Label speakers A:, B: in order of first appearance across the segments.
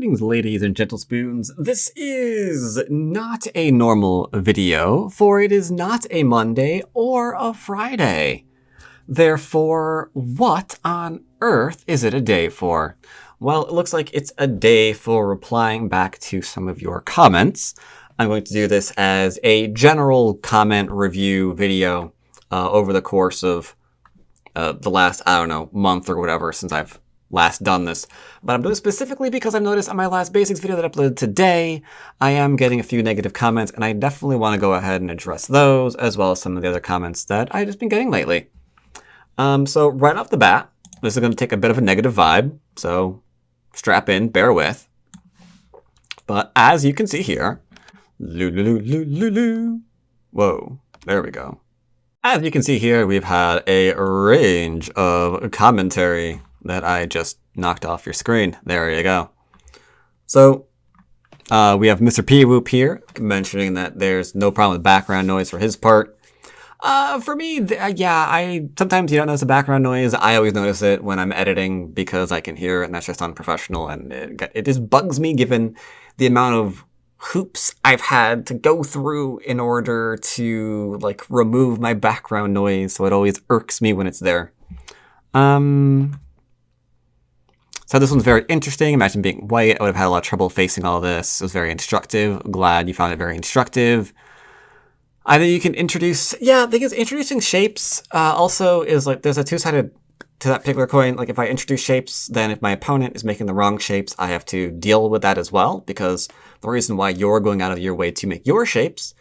A: Greetings, ladies and gentle spoons. This is not a normal video, for it is not a Monday or a Friday. Therefore, what on earth is it a day for? Well, it looks like it's a day for replying back to some of your comments. I'm going to do this as a general comment review video over the course of the last, month or whatever since I've last done this. But I'm doing it specifically because I've noticed on my last basics video that I uploaded today, I am getting a few negative comments, and I definitely want to go ahead and address those, as well as some of the other comments that I've just been getting lately. So right off the bat, this is going to take a bit of a negative vibe, so strap in, bear with. But as you can see here, whoa, there we go. As you can see here, we've had a range of commentary that I just knocked off your screen. There you go. So we have Mr. P-Whoop here mentioning that there's no problem with background noise for his part. For me, I sometimes you don't notice the background noise. I always notice it when I'm editing because I can hear it, and that's just unprofessional, and it just bugs me given the amount of hoops I've had to go through in order to remove my background noise, so it always irks me when it's there. So this one's very interesting. Imagine being white. I would have had a lot of trouble facing all this. It was very instructive. Glad you found it very instructive. I think you can introduce, the thing is introducing shapes also is there's a two-sided to that particular coin. If I introduce shapes, then if my opponent is making the wrong shapes, I have to deal with that as well, because the reason why you're going out of your way to make your shapes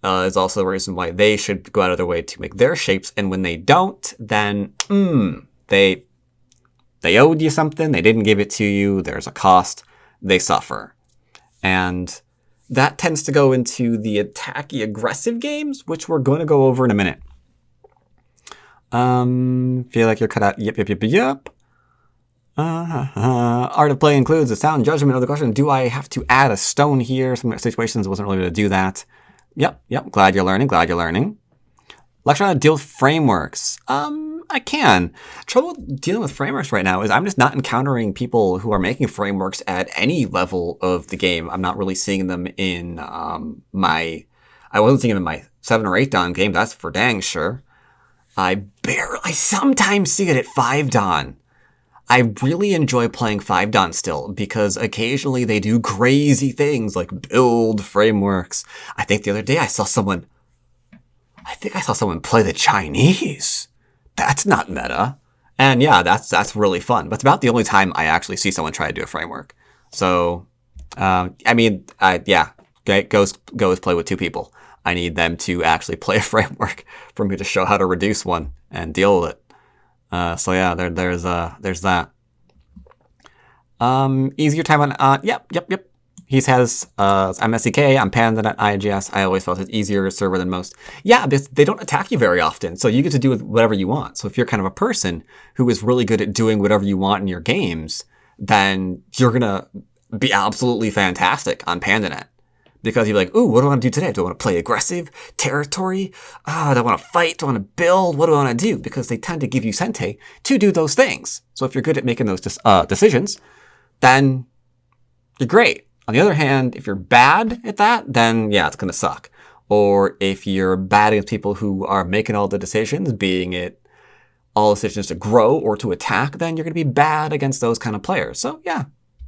A: is also the reason why they should go out of their way to make their shapes. And when they don't, then they owed you something, they didn't give it to you, there's a cost, they suffer. And that tends to go into the attacky, aggressive games, which we're going to go over in a minute. Feel like you're cut out, yep. Art of play includes a sound judgment of the question, do I have to add a stone here? Some situations I wasn't really able to do that. Yep, glad you're learning. Lecture on how to deal with frameworks. I can. Trouble dealing with frameworks right now is I'm just not encountering people who are making frameworks at any level of the game. I'm not really seeing them in I wasn't seeing them in my 7 or 8 Dan game, that's for dang sure. I sometimes see it at 5 Dan. I really enjoy playing 5 Dan still, because occasionally they do crazy things like build frameworks. I think the other day I saw someone play the Chinese. That's not meta. And yeah, that's really fun. But it's about the only time I actually see someone try to do a framework. So, go play with 2 people. I need them to actually play a framework for me to show how to reduce one and deal with it. So yeah, there's that. Easier time on, yep. He has, I'm SDK, I'm Panda at IGS. I always felt it's easier server than most. Yeah, they don't attack you very often, so you get to do whatever you want. So if you're kind of a person who is really good at doing whatever you want in your games, then you're going to be absolutely fantastic on PandaNet. Because you're like, ooh, what do I want to do today? Do I want to play aggressive? Territory? Do I want to fight? Do I want to build? What do I want to do? Because they tend to give you Sente to do those things. So if you're good at making those decisions, then you're great. On the other hand, if you're bad at that, then yeah, it's going to suck. Or if you're bad against people who are making all the decisions, being it all decisions to grow or to attack, then you're going to be bad against those kind of players. So yeah,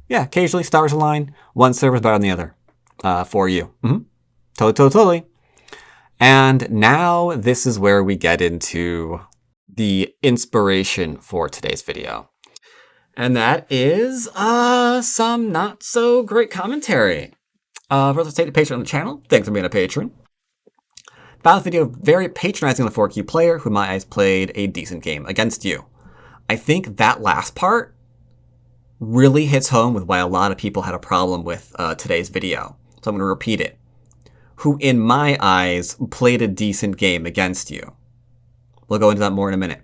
A: occasionally stars align. One server's better than the other for you. Totally. And now this is where we get into the inspiration for today's video. And that is some not so great commentary. For the state patron on the channel, thanks for being a patron. Found this video very patronizing the 4Q player who in my eyes played a decent game against you. I think that last part really hits home with why a lot of people had a problem with today's video. So I'm going to repeat it. Who in my eyes played a decent game against you. We'll go into that more in a minute.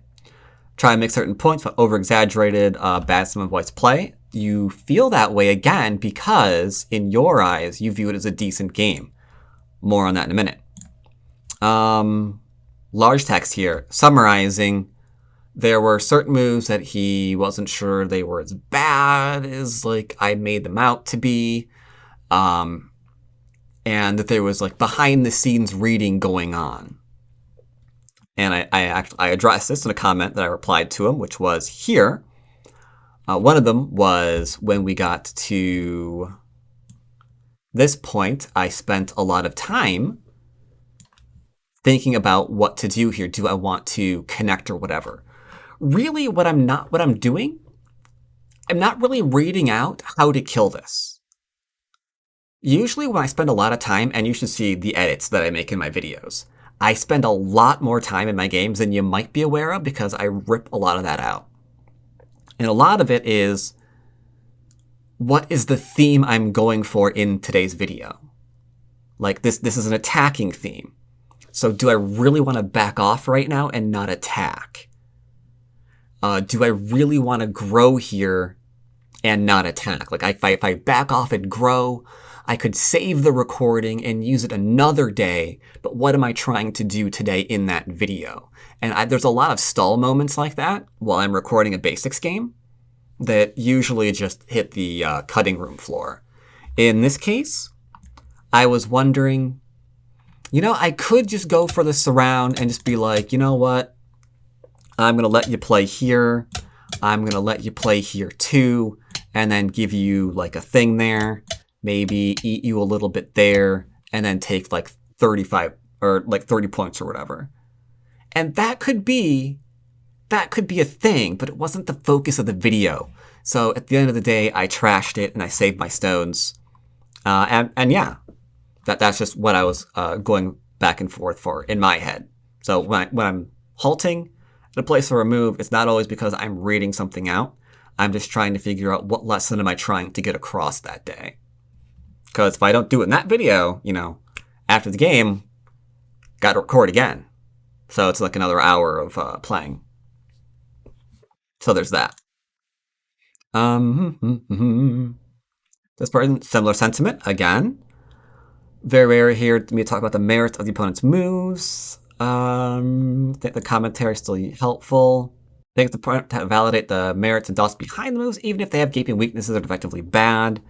A: Try and make certain points, but over-exaggerated bad some of White's play. You feel that way again because, in your eyes, you view it as a decent game. More on that in a minute. Large text here, summarizing There were certain moves that he wasn't sure they were as bad as like I made them out to be. And that there was like behind the scenes reading going on. And I addressed this in a comment that I replied to him, which was here. One of them was when we got to this point, I spent a lot of time thinking about what to do here. Do I want to connect or whatever? Really, what I'm doing, I'm not really reading out how to kill this. Usually when I spend a lot of time, and you should see the edits that I make in my videos, I spend a lot more time in my games than you might be aware of because I rip a lot of that out. And a lot of it is, what is the theme I'm going for in today's video? Like this is an attacking theme. So do I really want to back off right now and not attack? Do I really want to grow here and not attack? Like if I back off and grow, I could save the recording and use it another day, but what am I trying to do today in that video? And there's a lot of stall moments like that while I'm recording a basics game that usually just hit the cutting room floor. In this case, I was wondering, I could just go for the surround and just be like, you know what? I'm going to let you play here. I'm going to let you play here too, and then give you like a thing there. Maybe eat you a little bit there, and then take like 35 or like 30 points or whatever. And that could be a thing, but it wasn't the focus of the video. So at the end of the day, I trashed it and I saved my stones. And yeah, that's just what I was going back and forth for in my head. So when I'm halting at a place for a move, it's not always because I'm reading something out. I'm just trying to figure out what lesson am I trying to get across that day. Because if I don't do it in that video, after the game, got to record again. So it's like another hour of playing. So there's that. This person, similar sentiment again. Very rare here to me to talk about the merits of the opponent's moves. I think the commentary is still helpful. I think it's important to validate the merits and doubts behind the moves, even if they have gaping weaknesses or effectively bad.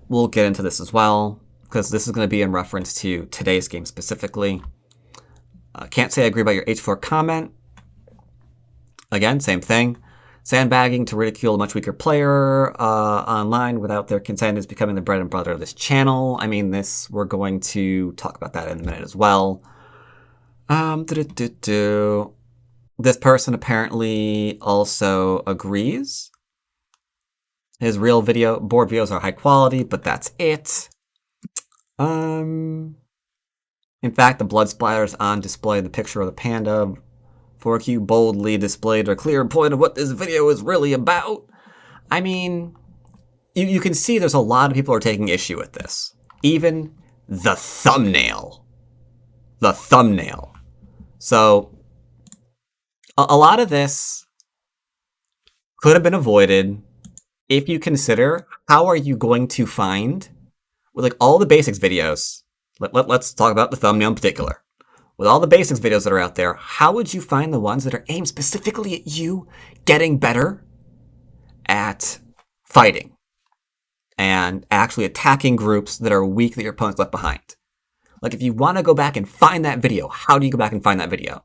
A: We'll get into this as well, because this is going to be in reference to today's game specifically. Can't say I agree about your H4 comment. Again, same thing. Sandbagging to ridicule a much weaker player online without their consent is becoming the bread and butter of this channel. I mean, we're going to talk about that in a minute as well. This person apparently also agrees. His real board videos are high quality, but that's it. In fact, the blood splatters on display in the picture of the panda for you boldly displayed a clear point of what this video is really about. I mean, you can see there's a lot of people who are taking issue with this. Even the thumbnail. The thumbnail. So, a lot of this could have been avoided if you consider how are you going to find, with like all the basics videos, let's talk about the thumbnail in particular. With all the basics videos that are out there, how would you find the ones that are aimed specifically at you getting better at fighting and actually attacking groups that are weak that your opponent's left behind? Like if you want to go back and find that video, how do you go back and find that video?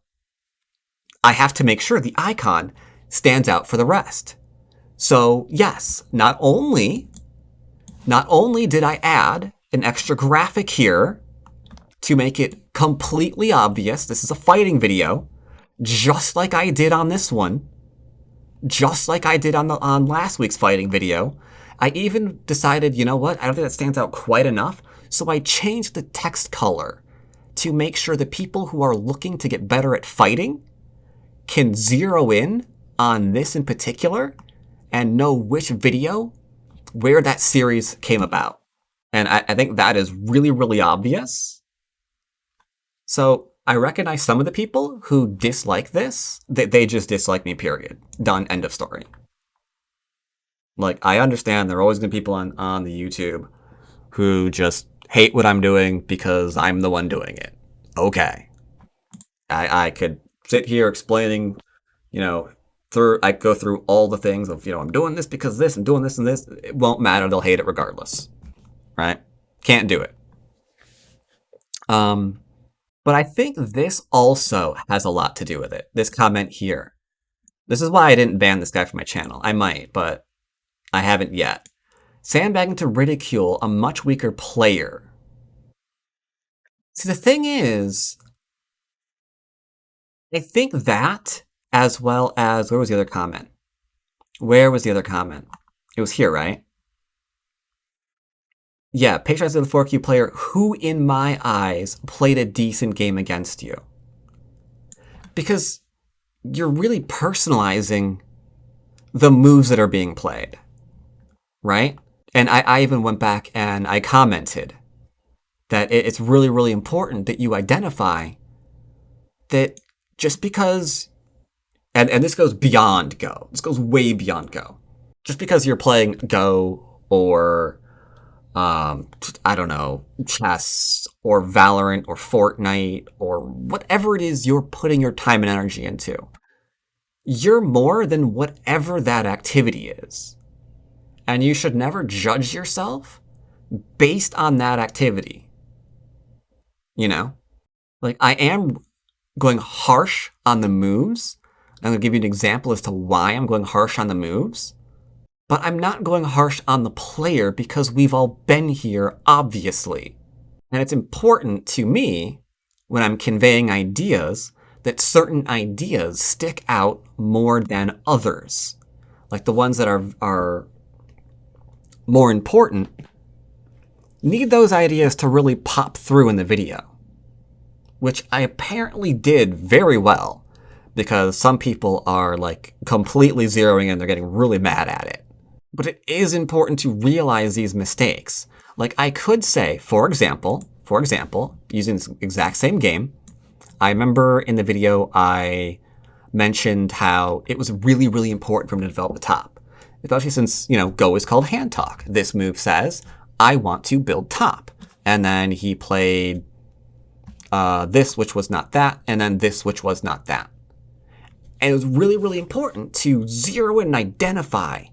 A: I have to make sure the icon stands out for the rest. So yes, not only did I add an extra graphic here to make it completely obvious this is a fighting video, just like I did on this one, just like I did on last week's fighting video. I even decided, you know what, I don't think that stands out quite enough, so I changed the text color to make sure the people who are looking to get better at fighting can zero in on this in particular and know which video, where that series came about. And I think that is really, really obvious. So I recognize some of the people who dislike this, they just dislike me, period. Done, end of story. Like, I understand there are always going to be people on the YouTube who just hate what I'm doing because I'm the one doing it. Okay. I could sit here explaining, I go through all the things of, I'm doing this because of this, I'm doing this and this. It won't matter. They'll hate it regardless. Right? Can't do it. But I think this also has a lot to do with it. This comment here. This is why I didn't ban this guy from my channel. I might, but I haven't yet. Sandbagging to ridicule a much weaker player. See, the thing is, I think that, as well as, where was the other comment? Where was the other comment? It was here, right? Yeah, patronize the 4Q player who, in my eyes, played a decent game against you. Because you're really personalizing the moves that are being played, right? And I even went back and I commented that it's really, really important that you identify that just because, and this goes beyond Go, this goes way beyond Go. Just because you're playing Go or, I don't know, chess or Valorant or Fortnite or whatever it is you're putting your time and energy into, you're more than whatever that activity is. And you should never judge yourself based on that activity. Like, I am going harsh on the moves. I'm going to give you an example as to why I'm going harsh on the moves. But I'm not going harsh on the player because we've all been here, obviously. And it's important to me, when I'm conveying ideas, that certain ideas stick out more than others. Like the ones that are more important, need those ideas to really pop through in the video. Which I apparently did very well, because some people are like completely zeroing in, they're getting really mad at it. But it is important to realize these mistakes. Like I could say, for example, using this exact same game, I remember in the video I mentioned how it was really, really important for him to develop the top. Especially since, Go is called hand talk. This move says, I want to build top. And then he played this, which was not that, and then this, which was not that. And it was really, really important to zero in and identify,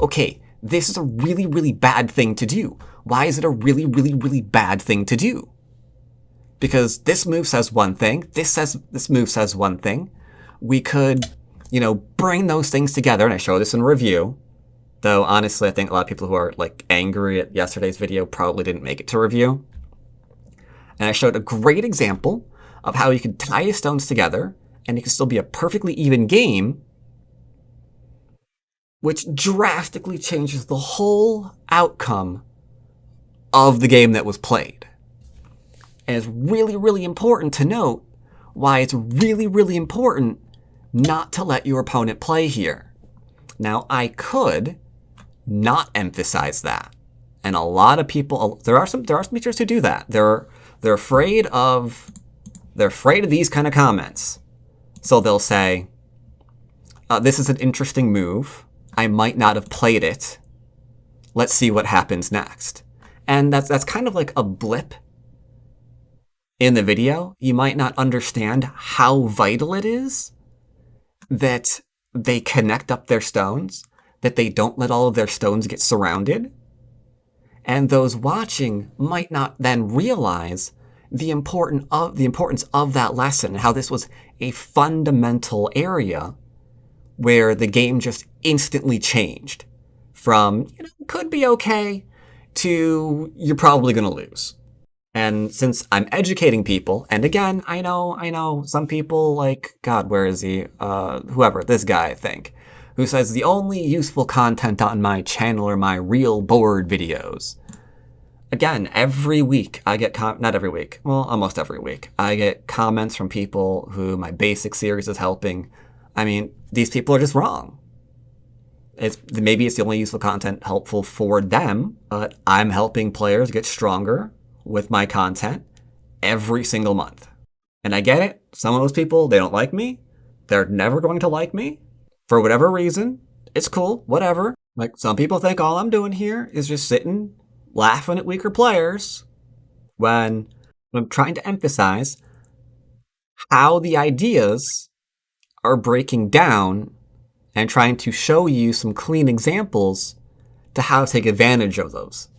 A: okay, this is a really, really bad thing to do. Why is it a really, really, really bad thing to do? Because this move says one thing, this move says one thing. We could, bring those things together, and I show this in review. Though, honestly, I think a lot of people who are, angry at yesterday's video probably didn't make it to review. And I showed a great example of how you could tie your stones together, and it could still be a perfectly even game, which drastically changes the whole outcome of the game that was played. And it's really, really important to note why it's really, really important not to let your opponent play here. Now, I could not emphasize that. And a lot of people, there are some teachers who do that. They're afraid of these kind of comments. So they'll say, this is an interesting move. I might not have played it. Let's see what happens next. And that's kind of like a blip in the video. You might not understand how vital it is that they connect up their stones, that they don't let all of their stones get surrounded. And those watching might not then realize the importance of that lesson, and how this was a fundamental area where the game just instantly changed from, could be okay, to you're probably going to lose. And since I'm educating people, and again, I know, some people like, God, where is he? Whoever, this guy, I think, who says the only useful content on my channel are my real board videos. Again, every week I get, not every week, well, almost every week, I get comments from people who my basic series is helping. I mean, these people are just wrong. Maybe it's the only useful content helpful for them, but I'm helping players get stronger with my content every single month. And I get it. Some of those people, they don't like me. They're never going to like me for whatever reason. It's cool, whatever. Like, some people think all I'm doing here is just sitting laughing at weaker players, when I'm trying to emphasize how the ideas are breaking down and trying to show you some clean examples to how to take advantage of those.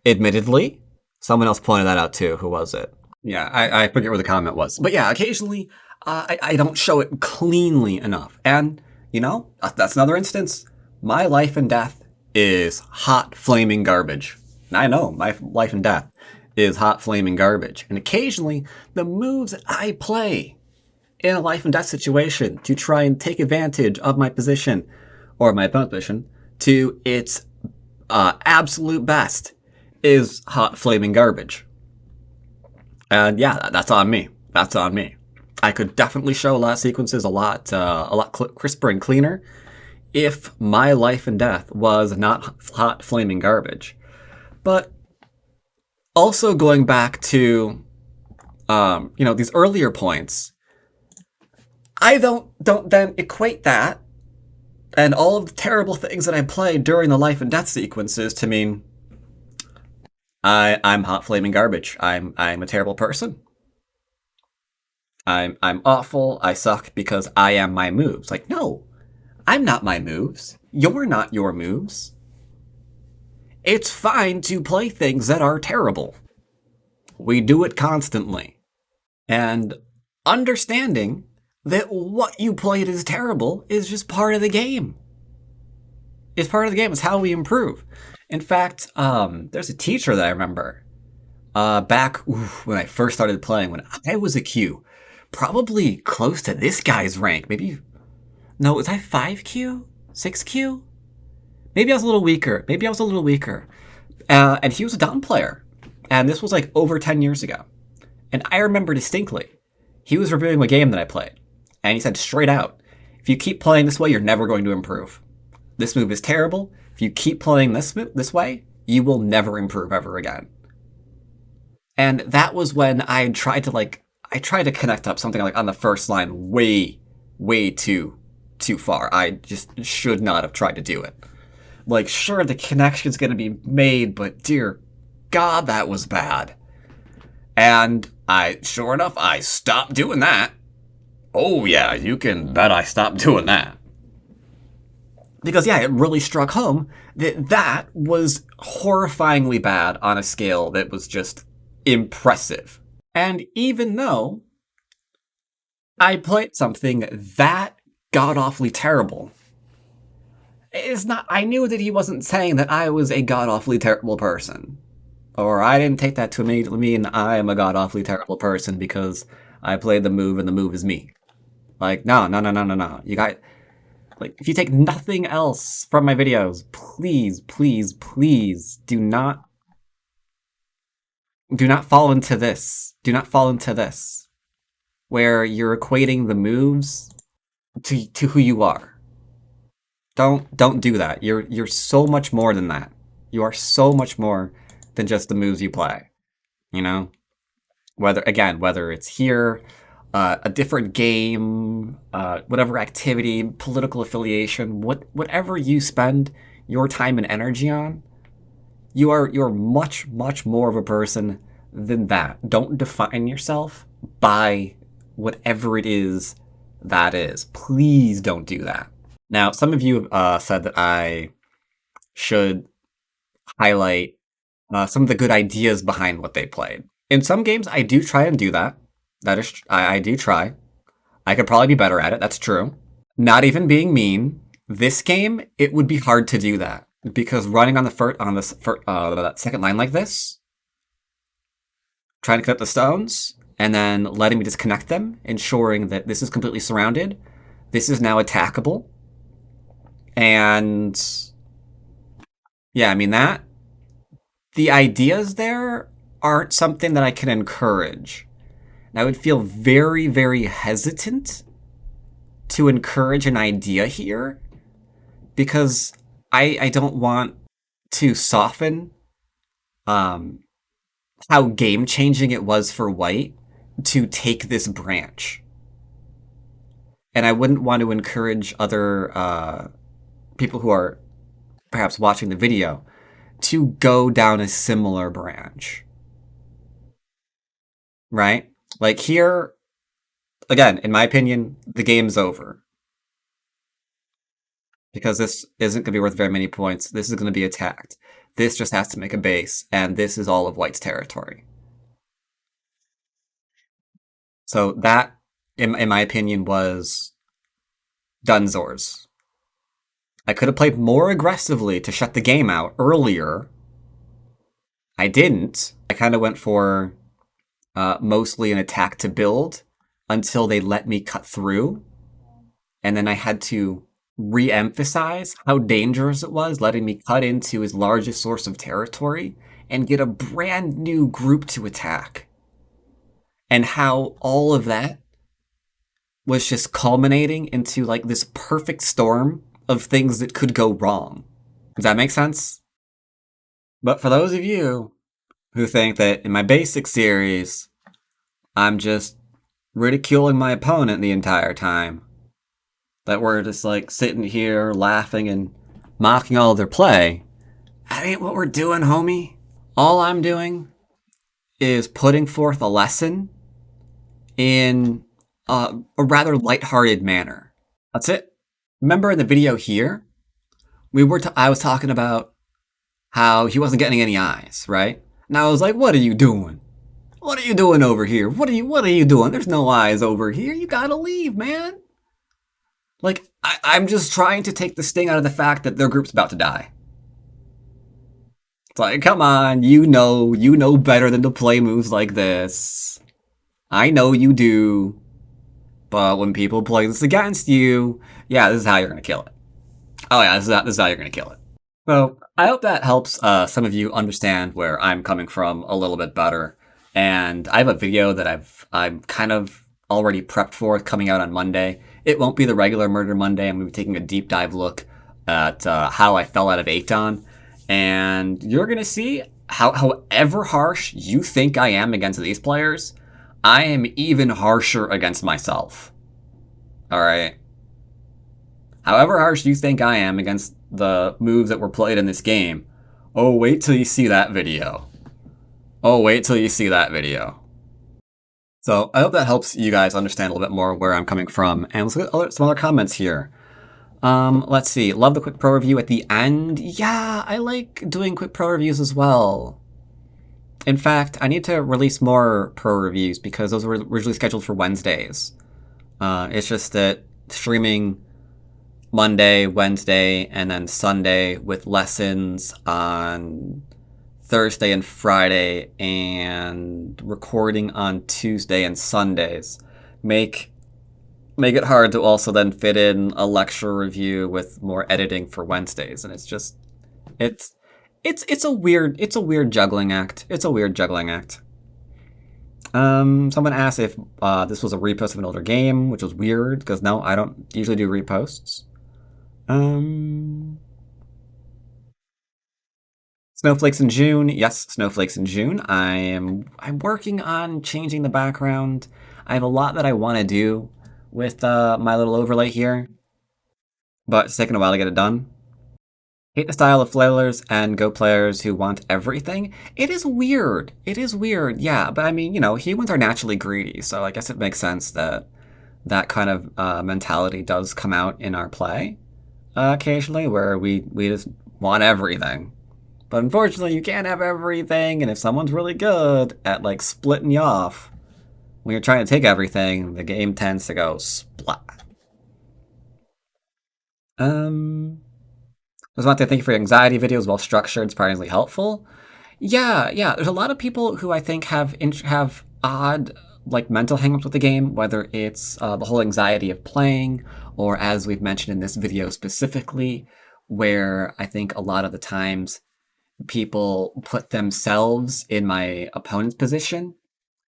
A: Admittedly, someone else pointed that out too. Who was it? Yeah, I forget where the comment was. But yeah, occasionally I don't show it cleanly enough. And, that's another instance. My life and death is hot, flaming garbage. And I know my life and death is hot, flaming garbage. And occasionally, the moves that I play in a life and death situation to try and take advantage of my position or my opponent's position to its absolute best is hot, flaming garbage. And yeah, that's on me. That's on me. I could definitely show a lot of sequences a lot crisper and cleaner if my life and death was not hot, flaming garbage. But also going back to, these earlier points, I don't then equate that and all of the terrible things that I played during the life and death sequences to mean I'm hot, flaming garbage. I'm a terrible person. I'm awful. I suck because I am my moves. Like, no, I'm not my moves. You're not your moves. It's fine to play things that are terrible. We do it constantly. And understanding that what you played is terrible is just part of the game. It's part of the game. It's how we improve. In fact, there's a teacher that I remember back when I first started playing, when I was a Q, probably close to this guy's rank. Maybe, no, was I 5Q? 6Q? Maybe I was a little weaker. And he was a down player. And this was like over 10 years ago. And I remember distinctly, he was reviewing a game that I played. And he said straight out, if you keep playing this way, you're never going to improve. This move is terrible. If you keep playing this way, you will never improve ever again. And that was when I tried to connect up something like on the first line way too far. I just should not have tried to do it. Like, sure, the connection's going to be made, but dear God, that was bad. And sure enough, I stopped doing that. Oh yeah, you can bet I stopped doing that. Because yeah, it really struck home that was horrifyingly bad on a scale that was just impressive. And even though I played something that god-awfully terrible, I knew that he wasn't saying that I was a god-awfully terrible person. Or I didn't take that to mean I am a god-awfully terrible person because I played the move and the move is me. Like, no. You got, like, if you take nothing else from my videos, please do not fall into this. Do not fall into this, where you're equating the moves to who you are. Don't do that. You're so much more than that. You are so much more than just the moves you play. Whether it's here, a different game, whatever activity, political affiliation, whatever you spend your time and energy on, you're much more of a person than that. Don't define yourself by whatever it is that is. Please don't do that. Now, some of you said that I should highlight some of the good ideas behind what they played. In some games, I do try and do that. That is, I do try. I could probably be better at it. That's true. Not even being mean. This game, it would be hard to do that because running on that second line like this, trying to connect the stones, and then letting me disconnect them, ensuring that this is completely surrounded. This is now attackable. And yeah, I mean the ideas there aren't something that I can encourage. And I would feel very, very hesitant to encourage an idea here because I don't want to soften how game-changing it was for White to take this branch. And I wouldn't want to encourage other people who are perhaps watching the video to go down a similar branch. Right? Like here, again, in my opinion, the game's over. because this isn't going to be worth very many points. This is going to be attacked. This just has to make a base, and this is all of white's territory. So that, in my opinion, was Dunzor's. I could have played more aggressively to shut the game out earlier. I didn't. I kind of went for mostly an attack to build until they let me cut through. And then I had to re-emphasize how dangerous it was letting me cut into his largest source of territory and get a brand new group to attack. And how all of that was just culminating into like this perfect storm of things that could go wrong. Does that make sense? But for those of you who think that in my basic series, I'm just ridiculing my opponent the entire time, that we're just like sitting here laughing and mocking all of their play, that ain't what we're doing, homie. All I'm doing is putting forth a lesson in a rather lighthearted manner. That's it. Remember in the video here, I was talking about how he wasn't getting any eyes, right? And I was like, what are you doing? What are you doing over here? What are you doing? There's no eyes over here. You gotta leave, man. Like, I'm just trying to take the sting out of the fact that their group's about to die. It's like, come on, you know better than to play moves like this. I know you do. But when people play this against you, yeah, this is how you're gonna kill it. Oh yeah, this is how you're gonna kill it. So I hope that helps some of you understand where I'm coming from a little bit better. And I have a video that I'm kind of already prepped for coming out on Monday. It won't be the regular Murder Monday. I'm going to be taking a deep dive look at how I fell out of Aton. And you're going to see however harsh you think I am against these players, I am even harsher against myself. Alright? However harsh you think I am against the moves that were played in this game, oh, wait till you see that video. Oh, wait till you see that video. So I hope that helps you guys understand a little bit more where I'm coming from. And let's look at some other comments here. Let's see. Love the quick pro review at the end. Yeah, I like doing quick pro reviews as well. In fact, I need to release more pro reviews because those were originally scheduled for Wednesdays. It's just that streaming Monday, Wednesday, and then Sunday with lessons on Thursday and Friday, and recording on Tuesday and Sundays make it hard to also then fit in a lecture review with more editing for Wednesdays, and it's a weird juggling act. It's a weird juggling act. Someone asked if this was a repost of an older game, which was weird because no, I don't usually do reposts. Snowflakes in June. Yes, Snowflakes in June. I'm working on changing the background. I have a lot that I want to do with my little overlay here, but it's taking a while to get it done. Hate the style of flailers and Go players who want everything. It is weird. It is weird, yeah. But I mean, humans are naturally greedy, so I guess it makes sense that that kind of mentality does come out in our play occasionally, where we just want everything. But unfortunately, you can't have everything, and if someone's really good at, like, splitting you off when you're trying to take everything, the game tends to go splat. I just want to thank you for your anxiety videos, well structured, surprisingly helpful. Yeah, there's a lot of people who I think have odd, like, mental hangups with the game, whether it's the whole anxiety of playing, or as we've mentioned in this video specifically, where I think a lot of the times people put themselves in my opponent's position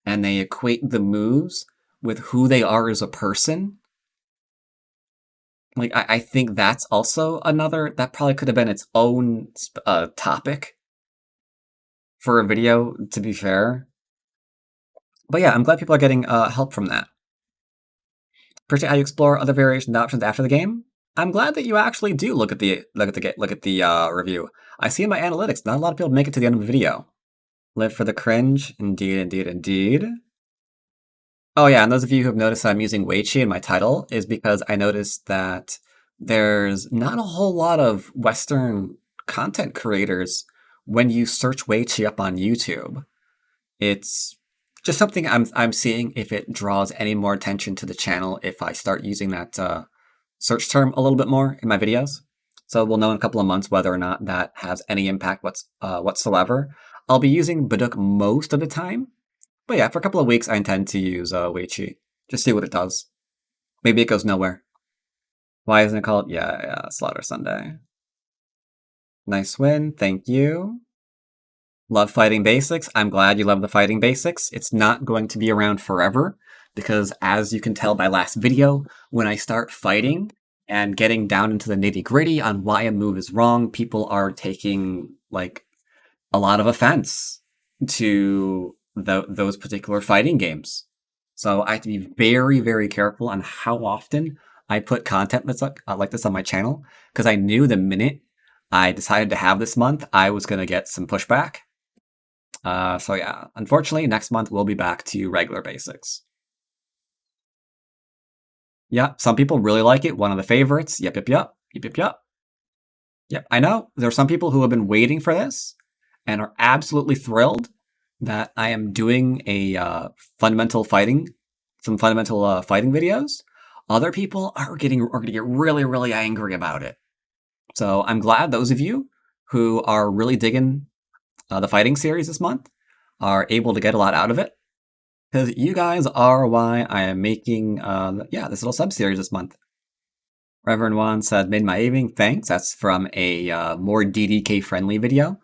A: and they equate the moves with who they are as a person. Like, I think that's also that probably could have been its own topic for a video, to be fair. But yeah, I'm glad people are getting help from that. Appreciate how you explore other variation options after the game. I'm glad that you actually do look at the review. I see in my analytics, not a lot of people make it to the end of the video. Live for the cringe, indeed. Oh yeah, and those of you who have noticed I'm using Weiqi in my title is because I noticed that there's not a whole lot of Western content creators when you search Weiqi up on YouTube. It's just something I'm seeing if it draws any more attention to the channel if I start using that search term a little bit more in my videos. So we'll know in a couple of months whether or not that has any impact whatsoever. I'll be using Baduk most of the time, but yeah, for a couple of weeks I intend to use Weiqi. Just see what it does. Maybe it goes nowhere. Why isn't it called? Yeah, Slaughter Sunday. Nice win, thank you. Love fighting basics. I'm glad you love the fighting basics. It's not going to be around forever because, as you can tell by last video, when I start fighting and getting down into the nitty gritty on why a move is wrong, people are taking like a lot of offense to those particular fighting games. So I have to be very, very careful on how often I put content that's like this on my channel because I knew the minute I decided to have this month, I was going to get some pushback. So yeah, unfortunately, next month we'll be back to regular basics. Yeah, some people really like it. One of the favorites. Yep. Yep, I know. There are some people who have been waiting for this and are absolutely thrilled that I am doing a fundamental fighting videos. Other people are going to get really, really angry about it. So I'm glad those of you who are really digging the fighting series this month are able to get a lot out of it. Because you guys are why I am making, this little sub-series this month. Reverend Juan said, made my evening. Thanks. That's from a more DDK-friendly video.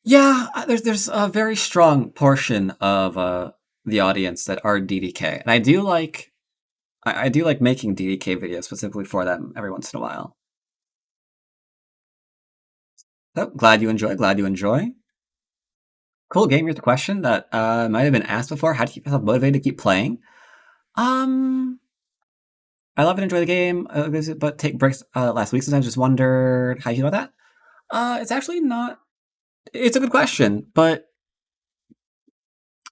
A: Yeah, there's a very strong portion of the audience that are DDK. And I do like making DDK videos specifically for them every once in a while. So, glad you enjoy. Cool game. Here's a question that might have been asked before. How do you keep yourself motivated to keep playing? I love and enjoy the game, but take breaks last week. Sometimes just wondered how you feel about that. It's actually not. It's a good question, but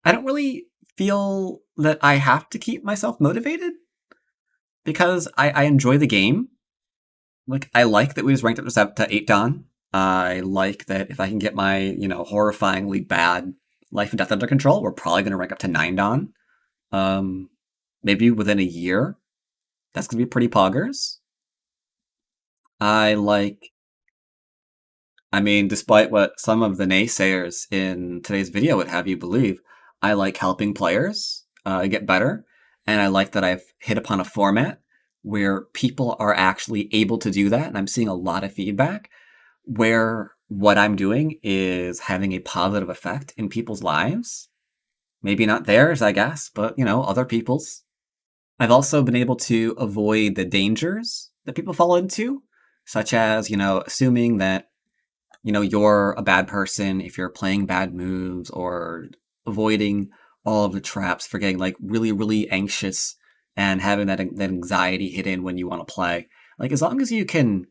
A: I don't really feel that I have to keep myself motivated because I enjoy the game. Like I like that we just ranked up to 8 Dan. I like that if I can get my horrifyingly bad life and death under control, we're probably going to rank up to 9 Dan. Maybe within a year. That's going to be pretty poggers. Despite what some of the naysayers in today's video would have you believe, I like helping players get better. And I like that I've hit upon a format where people are actually able to do that. And I'm seeing a lot of feedback where what I'm doing is having a positive effect in people's lives. Maybe not theirs, I guess, but, other people's. I've also been able to avoid the dangers that people fall into, such as, assuming that, you're a bad person if you're playing bad moves or avoiding all of the traps for getting like really, really anxious and having that anxiety hit in when you want to play. Like as long as you can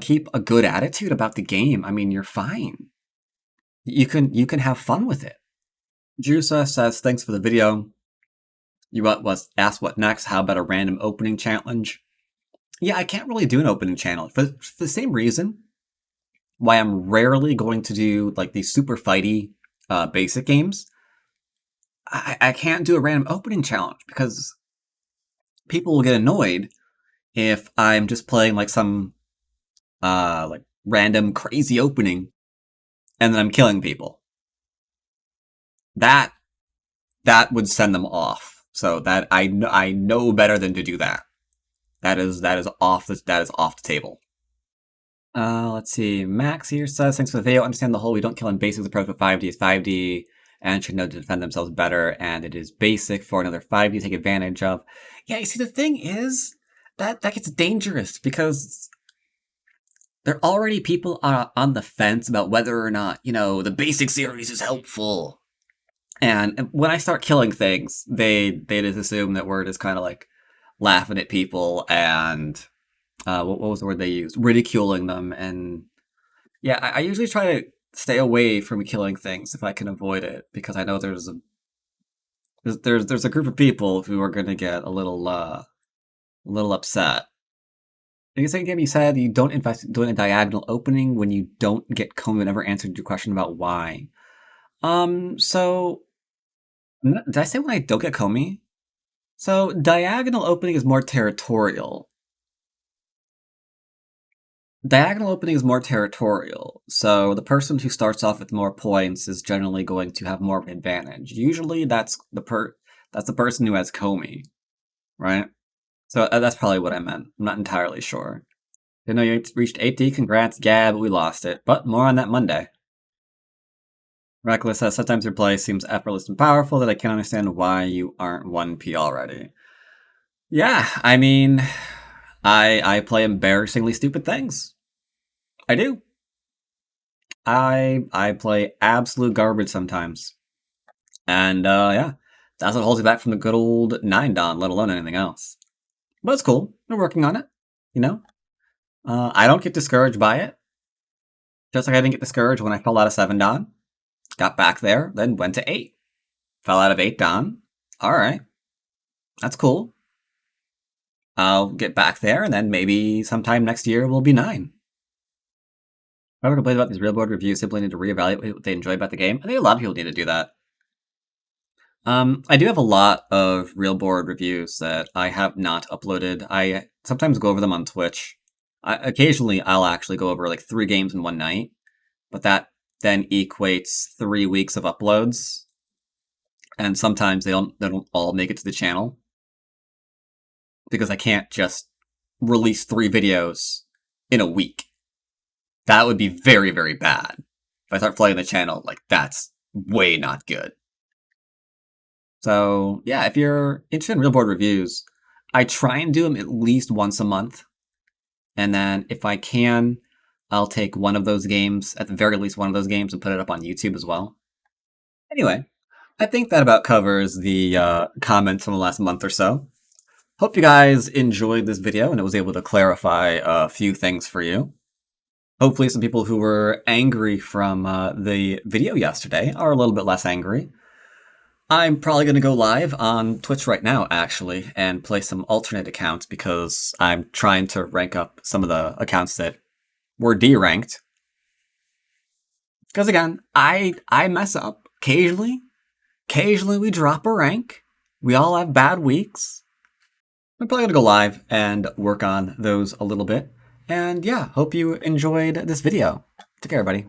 A: keep a good attitude about the game, you're fine. You can have fun with it. Jusa says, thanks for the video. You was asked what next, how about a random opening challenge? Yeah, I can't really do an opening challenge for the same reason why I'm rarely going to do like these super fighty basic games. I can't do a random opening challenge because people will get annoyed if I'm just playing like some like random crazy opening and then I'm killing people. That would send them off. So that I know better than to do that. That is off the table. Let's see. Max here says, thanks for the video. Understand the whole we don't kill in basics approach, but 5D is 5D and should know to defend themselves better. And it is basic for another 5D to take advantage of. Yeah, you see, the thing is that gets dangerous because there are already people on the fence about whether or not, the basic series is helpful. And when I start killing things, they just assume that we're just kind of like laughing at people and what was the word they used? Ridiculing them. And yeah, I usually try to stay away from killing things if I can avoid it because I know there's a group of people who are going to get a little upset. In the second game, you said you don't invest doing a diagonal opening when you don't get Comey. Never answered your question about why. So did I say when I don't get Comey? So diagonal opening is more territorial. Diagonal opening is more territorial, so the person who starts off with more points is generally going to have more of an advantage. Usually, that's the person who has Comey, right? So that's probably what I meant. I'm not entirely sure. Didn't know you reached 8D. Congrats, Gab. We lost it, but more on that Monday. Reckless says sometimes your play seems effortless and powerful that I can't understand why you aren't 1P already. Yeah, I mean, I play embarrassingly stupid things. I do. I play absolute garbage sometimes. And yeah, that's what holds me back from the good old 9 Don, let alone anything else. But it's cool. We're working on it, you know? I don't get discouraged by it. Just like I didn't get discouraged when I fell out of 7 Don. Got back there, then went to 8. Fell out of 8 Don. Alright. That's cool. I'll get back there, and then maybe sometime next year we'll be 9. Whoever complains about these real board reviews simply need to reevaluate what they enjoy about the game. I think a lot of people need to do that. I do have a lot of real board reviews that I have not uploaded. I sometimes go over them on Twitch. Occasionally, I'll actually go over like 3 games in one night, but that then equates 3 weeks of uploads. And sometimes they don't all make it to the channel because I can't just release 3 videos in a week. That would be very, very bad. If I start playing the channel, like, that's way not good. So, yeah, if you're interested in real board reviews, I try and do them at least once a month. And then if I can, I'll take one of those games, at the very least one of those games, and put it up on YouTube as well. Anyway, I think that about covers the comments from the last month or so. Hope you guys enjoyed this video and it was able to clarify a few things for you. Hopefully some people who were angry from the video yesterday are a little bit less angry. I'm probably going to go live on Twitch right now, actually, and play some alternate accounts because I'm trying to rank up some of the accounts that were D-ranked. Because again, I mess up occasionally. Occasionally we drop a rank. We all have bad weeks. I'm probably going to go live and work on those a little bit. And yeah, hope you enjoyed this video. Take care, everybody.